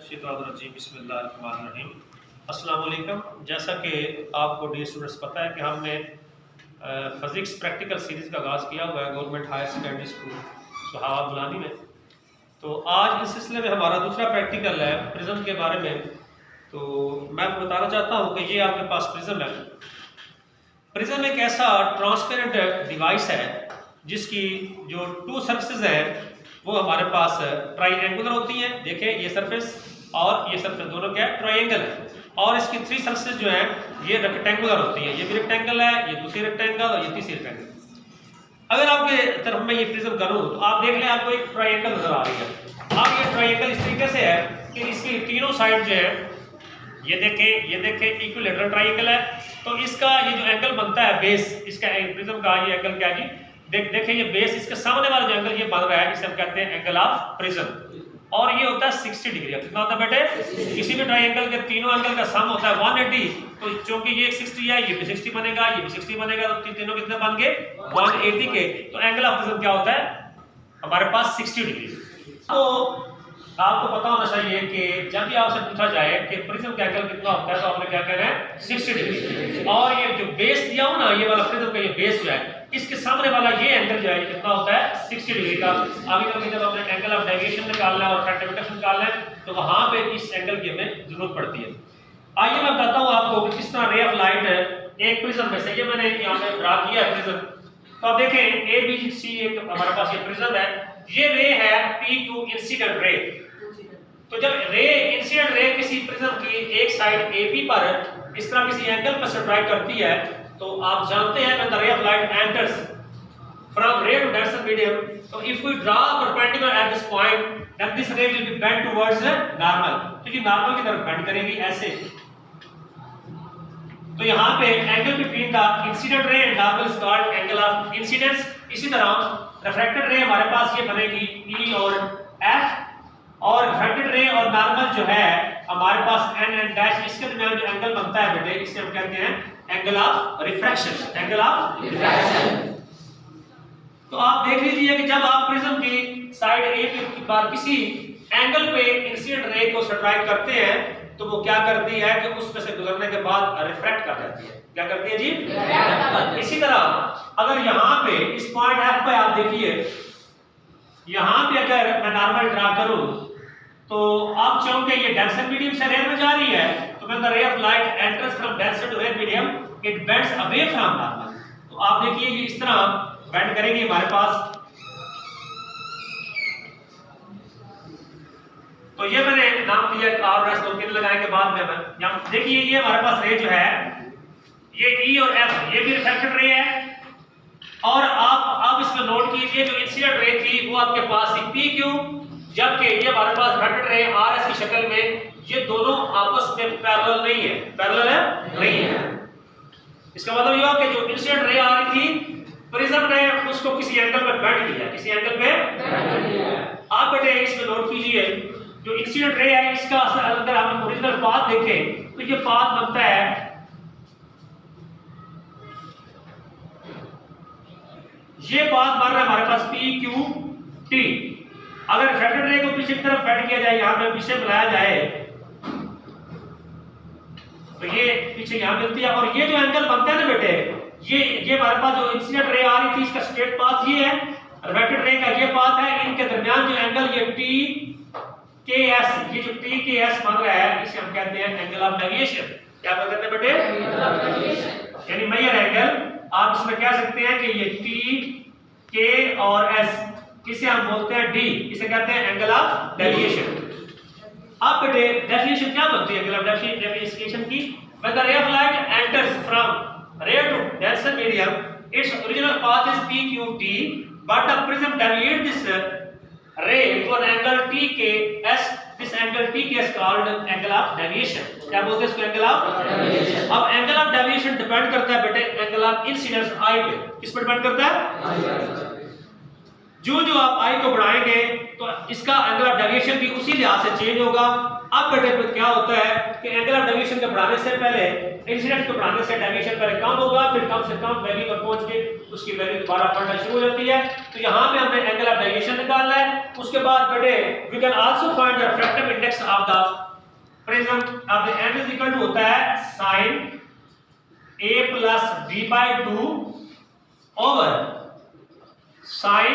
मिनश्शैतानिर्रजीम बिस्मिल्लाहिर्रहमानिर्रहीम। अस्सलाम वालेकुम। जैसा कि आपको डियर स्टूडेंट्स पता है कि हमने फिज़िक्स प्रैक्टिकल सीरीज़ का आगाज़ किया हुआ है गवर्नमेंट हायर सेकेंडरी स्कूल सुहावा बुलानी में। तो आज इस सिलसिले में हमारा दूसरा प्रैक्टिकल है प्रिज्म के बारे में। तो मैं आपको बताना चाहता हूँ कि ये आपके पास प्रिज्म है। प्रिज्म एक ऐसा ट्रांसपेरेंट डिवाइस है जिसकी जो टू सर्फेसेस हैं वो हमारे पास ट्राइएंगुलर होती हैं। देखिए ये सरफेस और ये सरफेस दोनों क्या है, ट्राइएंगल है। और इसकी थ्री सरफेसेस जो हैं ये रेक्टेंगुलर होती हैं। ये भी रेक्टेंगल है, ये दूसरी रेक्टेंगल और ये तीसरी रेक्टेंगल। अगर आपके तरफ में ये प्रिज्म करूँ तो आप देख लें आपको एक ट्राइएंगल नजर आ रही है। अब ये ट्राइएंगल इस तरीके से है कि इसकी तीनों साइड जो है ये देखें इक्विलेटरल ट्राइएंगल है। तो इसका ये जो एंगल बनता है बेस इसका प्रिज्म का ये एंगल क्या जी, देखें ये बेस इसके सामने वाला जो एंगल ये बन रहा है इसे हम कहते हैं एंगल ऑफ प्रिज्म। और ये होता है 60 डिग्री। अब कितना होता है बेटे, किसी भी ट्राइएंगल के तीनों एंगल का सम होता है 180। तो चूंकि ये 60 है, ये भी 60 बनेगा, ये भी 60 बनेगा, तो तीनों कितने बन गए 180 के। तो एंगल ऑफ प्रिज्म क्या होता है हमारे पास 60 डिग्री। तो आपको पता होना चाहिए कि जब भी आपसे पूछा जाए कि प्रिज्म का एंगल कितना होता है तो आपने क्या कहना है 60 डिग्री। और ये जो बेस दिया हो ना, ये वाला प्रिज्म का ये बेस जो है इसके सामने वाला ये एंगल जो है कितना होता है 60 डिग्री का। अभी तक जब हमने एंगल ऑफ डेविएशन निकालना है और सेंटीमीटर निकालना है तो वहां पे इस एंगल की हमें जरूरत पड़ती है। आइए मैं बताता हूं आपको कि किस तरह रे ऑफ लाइट है एक प्रिज्म में से। ये मैंने यहां पे ड्रा किया है प्रिज्म। तो आप देखें ए बी सी एक हमारे पास ये प्रिज्म है। ये रे है पी क्यू इंसिडेंट रे। तो जब रे इंसिडेंट रे किसी प्रिज्म की एक साइड एबी पर इस तरह किसी एंगल पर स्ट्राइक करती है तो आप जानते हैं when the ray of light enters from ray to denser medium, तो if we draw perpendicular at this point then this ray will be bent towards normal. तो ये नॉर्मल की तरफ बेंड करेगी ऐसे। तो यहाँ पे angle between the incident ray and normal is called angle of incidence. इसी तरह रिफ्रैक्टेड रे हमारे पास ये बनेगी ई और एफ। और रिफ्रैक्टेड रे और नॉर्मल जो है हमारे पास एन एंड डैश, इसके दरमियान जो एंगल बनता है बेटे इसे हम कहते हैं angle of refraction. Angle of refraction. तो आप देख लीजिए कि जब आप प्रिज्म की साइड ए के बार किसी एंगल पे इंसिडेंट रे को स्ट्राइक करते हैं तो वो क्या करती है कि उसमें से गुजरने के बाद रिफ्रैक्ट कर जाती है। क्या करती है जी, इसी तरह अगर यहाँ पे इस पॉइंट एफ पे आप देखिए, यहाँ पे अगर मैं नॉर्मल ड्रा करूं तो आप चाहोगे ये डेंसर मीडियम से रेयर में जा रही है तो when the ray of light enters from denser to rare medium it bends away from normal. तो आप देखिए ये इस तरह बेंड करेगी हमारे पास। तो ये मैंने नाम दिया आर एस दो पिन लगाने के बाद में यहाँ देखिए ये हमारे पास रे जो है ये ई और एफ ये भी रिफ्लेक्टेड रे है। और आप इसमें नोट कीजिए जो इंसिडेंट रे थी वो आपके पास थी पी क्यू, जबकि ये हमारे पास रिफ्लेक्टेड रे आर एस की शक्ल में ये दोनों आपस में पैरेलल नहीं है। पैरेलल है नहीं है। इसका मतलब ये हुआ कि जो इंसिडेंट रे आ रही थी प्रिज्म ने उसको किसी एंगल पे बेंड किया, किसी एंगल पे बेंड किया। आप बेटे इसमें नोट कीजिए जो इंसिडेंट रे है इसका अगर हम ओरिजिनल पाथ देखें तो ये पाथ बनता है ये पाथ बन रहा है हमारे पास पी क्यू टी। अगर रिफ्रैक्टेड रे को पीछे की तरफ बेंड किया जाए, यहां पे पीछे बुलाया जाए तो ये पीछे यहां मिलती है। और ये जो एंगल बनता है ना बेटे ये हमारे पास जो इंसिडेंट रे आ रही थी इसका स्ट्रेट पाथ ये है, रिफ्रैक्टेड रे का ये पाथ है। इनके दरमियान जो एंगल ये टी के एस, ये जो टी के एस बन रहा है इसे हम कहते हैं एंगल ऑफ डेविएशन। क्या कहते हैं बेटे, एंगल ऑफ डेविएशन यानी मेजर एंगल। आप इसमें कह सकते हैं कि ये टी के और एस इसे हम बोलते हैं डी, इसे कहते हैं एंगल ऑफ डेविएशन। अब बेटे डेफिनेशन क्या बनती है एंगल ऑफ डेविएशन की? When the ray of light enters from ray to denser medium its original path is P Q T but the prism deviate this ray to an angle T K S. This angle T K S called angle of deviation. क्या बोलते हैं इसको, angle of deviation. अब angle of deviation depend करता है बेटे angle of incidence आई पे। किस पर डिपेंड करता है? जो आप आई को बढ़ाएंगे तो इसका एंगल ऑफ डेविएशन भी उसी लिहाज से चेंज होगा। अब बेटे फिर क्या होता है कि एंगल ऑफ डेविएशन को बढ़ाने से पहले इंसिडेंट को बढ़ाने से डेविएशन पहले कम होगा, फिर कम से कम वैल्यू पर पहुंच के उसकी वैल्यू दोबारा बढ़ना शुरू हो जाती है। तो यहाँ पे हमने एंगल ऑफ डेविएशन निकालना है। उसके बाद बेटे we can also find the refractive index of the prism of the end is equal to होता है sin a plus b by 2 over sin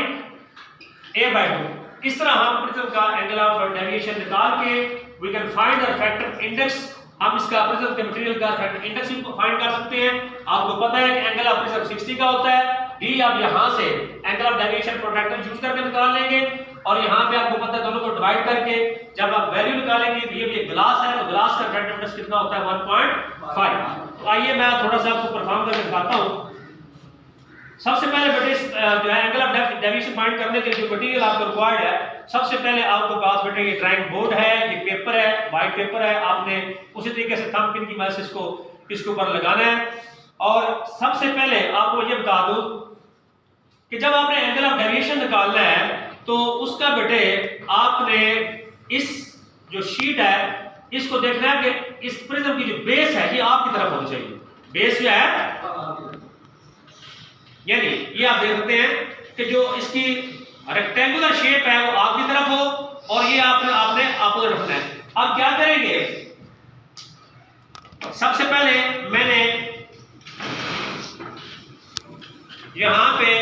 a by 2। इस तरह हम प्रिज्म का एंगल ऑफ डेविएशन निकाल के we can find the refractive index. हम इसका प्रिज्म के मटेरियल का रिफ्रैक्टिव इंडेक्स भी फाइंड कर सकते हैं। आपको पता है कि एंगल ऑफ प्रिज्म 60 का होता है। डी आप यहां से angle of deviation protractor use करके निकाल लेंगे और यहां पे आपको पता है दोनों को डिवाइड करके जब आप वैल्यू निकालेंगे तो ये भी ग्लास है तो ग्लास का रिफ्रैक्टिव इंडेक्स कितना होता है 1.5। तो आइए मैं थोड़ा सा आपको परफॉर्म करके दिखाता हूं। सबसे पहले बेटे जो है एंगल ऑफ डेविएशन फाइंड करने के लिए जो मटेरियल आपको रिक्वायर्ड है, सबसे पहले आपके पास बेटे ये ड्राइंग बोर्ड है, ये पेपर है, व्हाइट पेपर है। आपने उसी तरीके से थंब पिन की मदद से इसके ऊपर लगाना है। और सबसे पहले आपको ये बता दूं कि जब आपने एंगल ऑफ डेविएशन निकालना है तो उसका बेटे आपने इस जो शीट है इसको देखना है कि इस प्रिज्म की जो बेस है ये आपकी तरफ होनी चाहिए। बेस जो है यानी ये आप देख सकते हैं कि जो इसकी रेक्टेंगुलर शेप है वो आपकी तरफ हो और ये आपने अपोजिट रखना है। अब क्या करेंगे, सबसे पहले मैंने यहां पे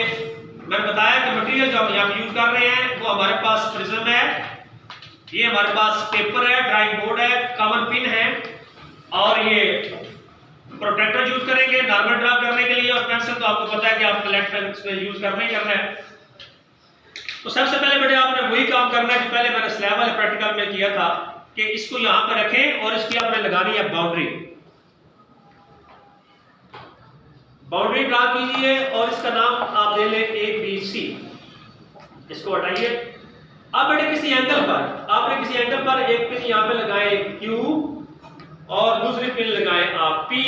मैंने बताया कि मटेरियल जो हम यहां यूज कर रहे हैं वो हमारे पास प्रिज्म है, ये हमारे पास पेपर है, ड्राइंग बोर्ड है, कॉमन पिन है और ये प्रोट्रैक्टर यूज करेंगे नॉर्मल ड्रा करने के लिए। और पेंसिल तो आपको पता है कि आपको लेड पेंसिल यूज करना ही करना है। तो सबसे पहले बेटे आपने वही काम करना है कि पहले मैंने स्लैब वाले प्रैक्टिकल में किया था कि इसको यहां पर रखें और इसकी आपने लगानी है बाउंड्री। बाउंड्री ड्रा कीजिए और इसका नाम आप दे लें ABC। इसको हटाइए। अब बेटे किसी एंगल पर आपने किसी एंगल पर एक पिन यहां पे लगाएं Q और दूसरी पिन लगाएं आप P।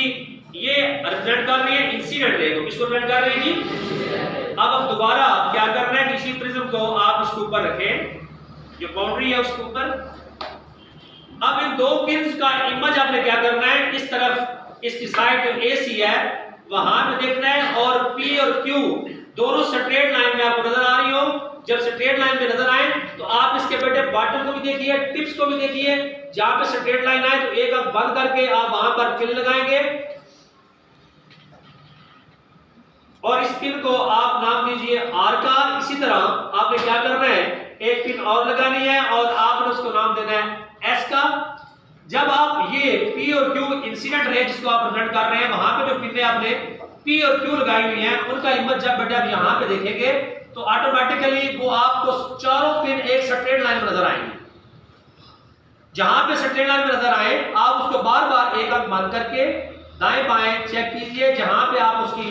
ये रिप्रेजेंट कर रही है इंसिडेंट रे को, किसको रिप्रेजेंट कर रही है जी। अब दोबारा क्या करना है, किसी प्रिज्म को आप इसके ऊपर रखें, जो बाउंड्री है उसके ऊपर। अब इन दो पिन्स का इमेज आपने क्या करना है, इस तरफ इसकी साइड जो AC है वहां पे देखना है और P और Q दोनों स्ट्रेट लाइन में आपको नजर आ रही हो। जब स्ट्रेट लाइन में नजर आए तो आप इसके बेटे बॉटम को भी देखिए, टिप्स को भी देखिए। जहां पे स्ट्रेट लाइन आए तो एक आंख बंद करके आप वहां पर पिन लगाएंगे और इस पिन को आप नाम दीजिए R का। इसी तरह आपने क्या करना है, एक पिन और लगानी है और आपने उसको नाम देना है S का। जब आप ये P और Q इंसिडेंट रे जिसको आप रिप्रेजेंट कर रहे हैं वहां पे जो पिन आपने P और Q लगाई हुई हैं उनका इमेज जब बेटे आप यहां पे देखेंगे तो ऑटोमेटिकली वो आपको चारों पिन एक स्ट्रेट लाइन में नजर आएंगे। जहां पे स्ट्रेट लाइन में नजर आए आप उसको बार बार एक आंख बंद करके दाएं बाएं चेक कीजिए। जहां पे आप उसकी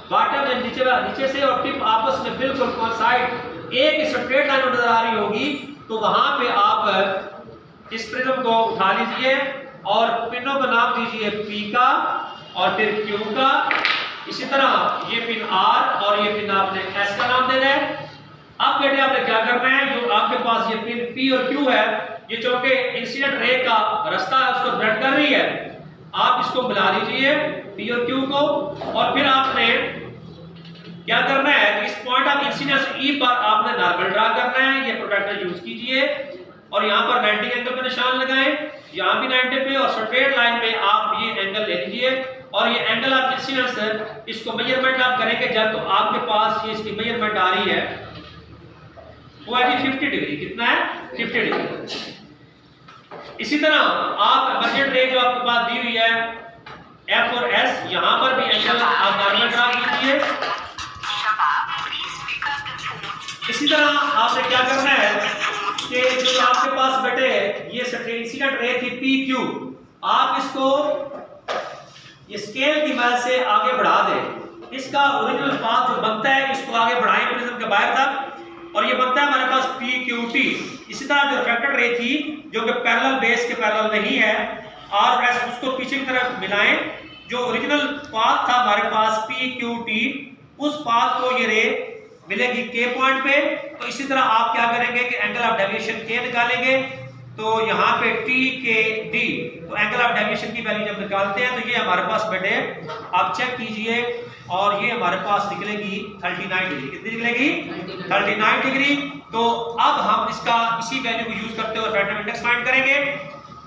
बॉटम या नीचे से और टिप आपस में बिल्कुल कोइंसाइड एक स्ट्रेट लाइन में नजर आ रही होगी तो वहां पे आप इस प्रिज्म को उठा लीजिए और पिनों का नाम दीजिए P का और फिर Q का। इसी तरह ये पिन R और ये पिन आपने S का नाम देना है। अब बेटे आपने क्या करना है, जो आपके पास ये पिन P और Q है ये चौके इंसिडेंट रे का रास्ता है उसको ब्रेड कर रही है, आप इसको मिला लीजिए P और Q को। और फिर आपने क्या करना है, इस पॉइंट ऑफ इंसिडेंस E पर आपने नॉर्मल ड्रा करना है। ये प्रोट्रैक्टर यूज कीजिए और यहाँ पर 90 एंगल पे निशान लगाएं, यहाँ भी 90 पे और स्ट्रेट लाइन पे आप ये एंगल ले लीजिए और ये एंगल ऑफ इंसिडेंस इसको मेजरमेंट आप करेंगे जब तो आपके पास ये इसकी मेजरमेंट आ रही है वो है 50 डिग्री। कितना है 50 डिग्री। इसी तरह आप इमर्जेंट रे जो आपके पास दी हुई है F और S यहाँ पर भी एंगल आप नॉर्मल ड्रा कीजिए। इसी तरह आपने क्या करना है कि जो आपके पास बेटे ये इंसिडेंट रे थी PQ, आप इसको ये स्केल की मदद से आगे बढ़ा दें। इसका ओरिजिनल पाथ जो बनता है इसको आगे बढ़ाएं प्रिज्म के बाहर तक और ये बनता है हमारे पास PQT। इसी तरह जो रिफ्रैक्टेड रे थी जो कि पैरेलल बेस के पैरेलल नहीं है R और S उसको पीछे की तरफ मिलाएं। जो ओरिजिनल पाथ था हमारे पास PQT उस पाथ को ये रे मिलेगी K पॉइंट पे तो इसी तरह आप क्या करेंगे कि एंगल ऑफ डेविएशन के निकालेंगे, तो यहाँ पे टी के डी, तो एंगल ऑफ डेविएशन की वैल्यू जब निकालते हैं तो ये हमारे पास बेटे आप चेक कीजिए, और ये हमारे पास निकलेगी 39 डिग्री। कितनी निकलेगी? 39 डिग्री। तो अब हम इसका इसी वैल्यू को यूज करते हुए रिफ्रैक्टिव इंडेक्स फाइंड करेंगे।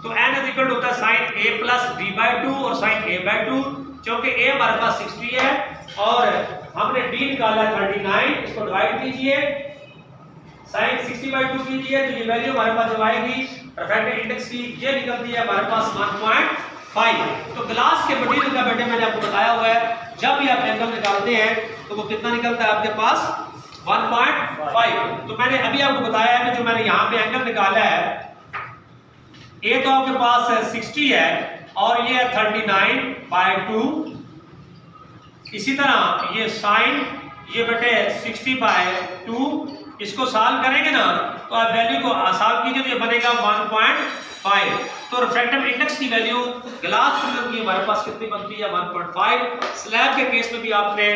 तो n इज इक्वल टू होता है sin a प्लस d/2 और sin a/2, क्योंकि a हमारे पास 60 है और हमने d निकाला 39, इसको डिवाइड कीजिए, sin 60/2 कीजिए, तो ये वैल्यू हमारे पास जो आएगी रिफ्रैक्टिव इंडेक्स की ये निकलती है हमारे पास 1.5। तो ग्लास के मटेरियल का बेटे मैंने आपको बताया हुआ है, जब भी आप एंगल निकालते हैं तो वो कितना निकलता है आपके पास 1.5। तो मैंने अभी आपको बताया है कि जो मैंने यहाँ पे एंगल निकाला है, ये तो आपके पास 60 है और ये है 39/2। इसी तरह ये साइन ये बेटे 60/2, इसको सॉल्व करेंगे ना तो आप वैल्यू को सॉल्व कीजिए तो ये बनेगा 1.5। तो रिफ्रैक्टिव इंडेक्स की वैल्यू ग्लास प्रिज्म की हमारे पास कितनी बनती है 1.5। स्लैब के केस में भी आपने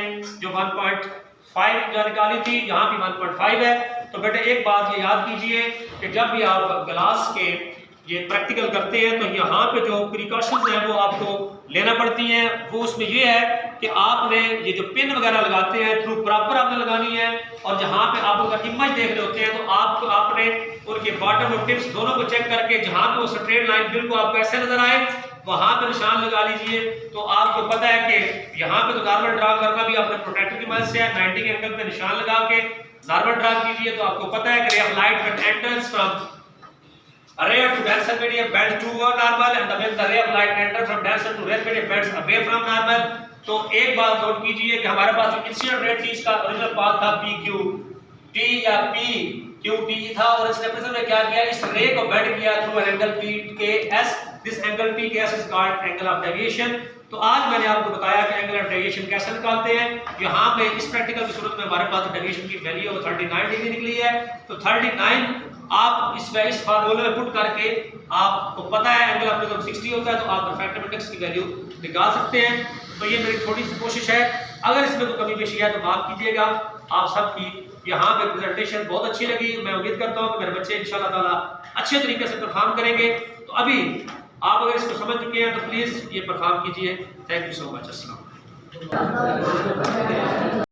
जो 1.5 निकाली थी, यहाँ भी 1.5 है। तो बेटे एक बात ये याद कीजिए कि जब भी आप ग्लास के ये प्रैक्टिकल करते हैं तो यहाँ पे जो प्रिकॉशंस हैं वो आपको लेना पड़ती हैं। वो उसमें ये है कि आपने ये जो पिन वगैरह लगाते हैं थ्रू प्रॉपर आपने लगानी है, और जहाँ पे आप उनका इमेज देख रहे होते हैं तो आपको आपने उनके बॉटम और टिप्स दोनों को चेक करके जहाँ पे वो स्ट्रेट लाइन बिल्कुल आपको ऐसे नजर आए वहाँ पे निशान लगा लीजिए। तो आपको पता है कि यहाँ पे तो नॉर्मल ड्रा करना भी आपने प्रोटेक्टर की मदद से है, 90 के एंगल पे निशान लगा के नॉर्मल ड्रा कीजिए। तो आपको पता है कि रे of light when enters from ray to denser medium bends toward normal and when the ray of light enters from denser to rare medium bends away from normal। तो एक बात नोट कीजिए कि हमारे पास जो इंसिडेंट रे थी इसका original path था PQ T या PQT था, और इसने प्रिज्म ने क्या किया, इस रे को बेंड किया through an angle PKS। This angle PKS is called angle of deviation. तो आज मैंने आपको बताया कि एंगल ऑफ डेविएशन कैसे निकालते हैं। यहाँ पे इस प्रैक्टिकल की सूरत में हमारे पास डेविएशन की वैल्यू 39 डिग्री निकली है। तो 39 आप इस फार्मूले में पुट करके आपको पता है एंगल ऑफ प्रिज्म 60 होता है, तो आप रिफ्रैक्टिव इंडेक्स की वैल्यू निकाल सकते हैं। तो ये मेरी थोड़ी सी कोशिश है, अगर इसमें कोई कमी पेशी है तो माफ कीजिएगा। आप सबकी यहाँ पे प्रेजेंटेशन बहुत अच्छी लगी, मैं उम्मीद करता हूँ कि मेरे बच्चे इंशाल्लाह ताला अच्छे तरीके से परफॉर्म करेंगे। तो अभी आप अगर इसको समझ चुके हैं तो प्लीज़ ये परफॉर्म कीजिए। Thank you so much. अस्सलाम।